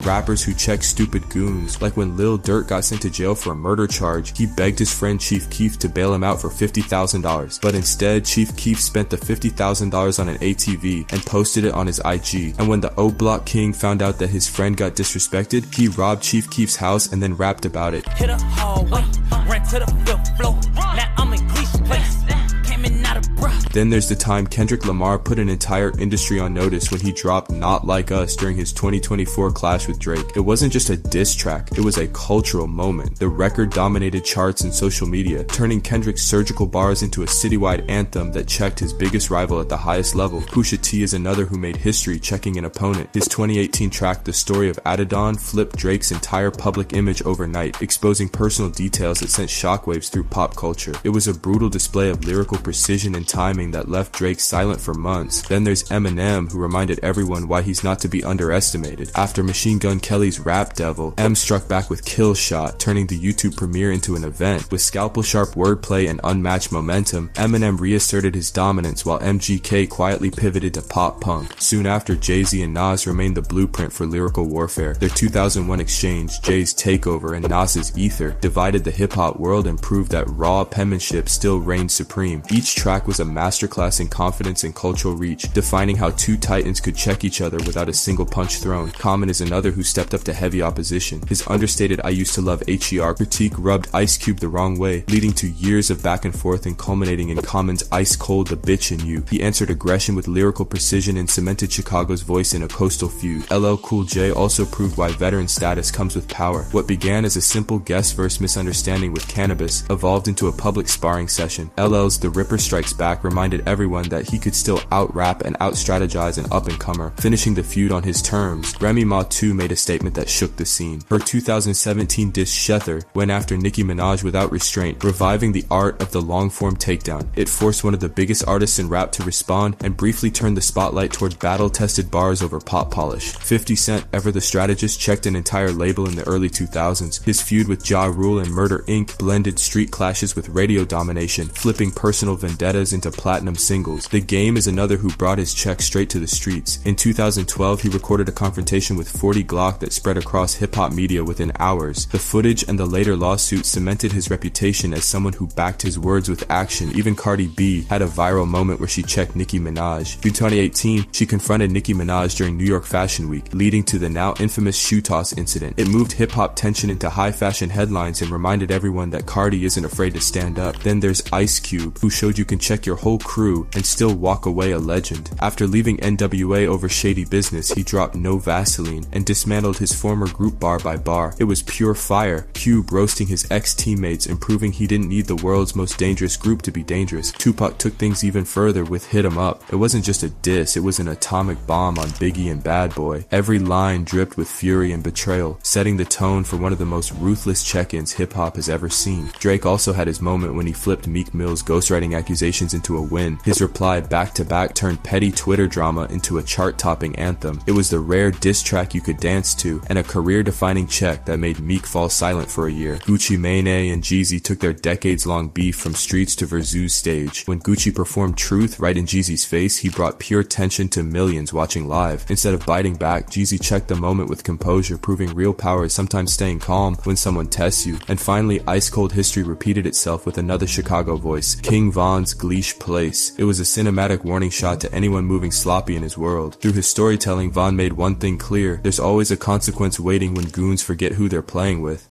rappers who check stupid goons. Like when Lil Durk got sent to jail for a murder charge, he begged his friend Chief Keef to bail him out for $50,000. But instead, Chief Keef spent the $50,000 on an ATV and posted it on his IG. And when the O-Block King found out that his friend got disrespected, he robbed Chief Keef's house and then rapped about it. Hit a hallway, ran to the fifth floor. Now I'm in Cleese place. Came in out of breath. Then there's the time Kendrick Lamar put an entire industry on notice when he dropped Not Like Us during his 2024 clash with Drake. It wasn't just a diss track, it was a cultural moment. The record dominated charts and social media, turning Kendrick's surgical bars into a citywide anthem that checked his biggest rival at the highest level. Pusha T is another who made history checking an opponent. His 2018 track The Story of Adidon flipped Drake's entire public image overnight, exposing personal details that sent shockwaves through pop culture. It was a brutal display of lyrical precision and timing that left Drake silent for months. Then there's Eminem, who reminded everyone why he's not to be underestimated. After Machine Gun Kelly's Rap Devil, M struck back with Kill Shot, turning the YouTube premiere into an event. With scalpel-sharp wordplay and unmatched momentum, Eminem reasserted his dominance while MGK quietly pivoted to pop punk. Soon after, Jay-Z and Nas remained the blueprint for lyrical warfare. Their 2001 exchange, Jay's Takeover and Nas's Ether, divided the hip-hop world and proved that raw penmanship still reigned supreme. Each track was a masterclass in confidence and cultural reach, defining how two titans could check each other without a single punch thrown. Common is another who stepped up to heavy opposition. His understated I Used to Love HER critique rubbed Ice Cube the wrong way, leading to years of back and forth and culminating in Common's Ice Cold The Bitch in You. He answered aggression with lyrical precision and cemented Chicago's voice in a coastal feud. LL Cool J also proved why veteran status comes with power. What began as a simple guest verse misunderstanding with Cannabis evolved into a public sparring session. LL's The Ripper Strikes Back reminded everyone that he could still out-rap and out-strategize an up-and-comer, finishing the feud on his terms. Remy Ma too made a statement that shook the scene. Her 2017 diss Shether went after Nicki Minaj without restraint, reviving the art of the long-form takedown. It forced one of the biggest artists in rap to respond and briefly turned the spotlight toward battle-tested bars over pop polish. 50 Cent, ever the strategist, checked an entire label in the early 2000s. His feud with Ja Rule and Murder Inc. blended street clashes with radio domination, flipping personal vendettas into platinum singles. The Game is another who brought his check straight to the streets. In 2012, he recorded a confrontation with 40 Glock that spread across hip-hop media within hours. The footage and the later lawsuit cemented his reputation as someone who backed his words with action. Even Cardi B had a viral moment where she checked Nicki Minaj. In 2018, she confronted Nicki Minaj during New York Fashion Week, leading to the now infamous shoe toss incident. It moved hip-hop tension into high-fashion headlines and reminded everyone that Cardi isn't afraid to stand up. Then there's Ice Cube, who showed you can check your whole crew and still walk away a legend. After leaving NWA over shady business, he dropped No Vaseline and dismantled his former group bar by bar. It was pure fire. Cube roasting his ex-teammates and proving he didn't need the world's most dangerous group to be dangerous. Tupac took things even further with Hit 'Em Up. It wasn't just a diss, it was an atomic bomb on Biggie and Bad Boy. Every line dripped with fury and betrayal, setting the tone for one of the most ruthless check-ins hip-hop has ever seen. Drake also had his moment when he flipped Meek Mill's ghostwriting accusations into a win. His reply back-to-back turned petty Twitter drama into a chart-topping anthem. It was the rare diss track you could dance to, and a career-defining check that made Meek fall silent for a year. Gucci Mane and Jeezy took their decades-long beef from streets to Verzu's stage. When Gucci performed Truth right in Jeezy's face, he brought pure tension to millions watching live. Instead of biting back, Jeezy checked the moment with composure, proving real power is sometimes staying calm when someone tests you. And finally, Ice Cold history repeated itself with another Chicago voice, King Von's Gleesh Place. It was a cinematic warning shot to anyone moving sloppy in his world. Through his storytelling, Von made one thing clear: there's always a consequence waiting when goons forget who they're playing with.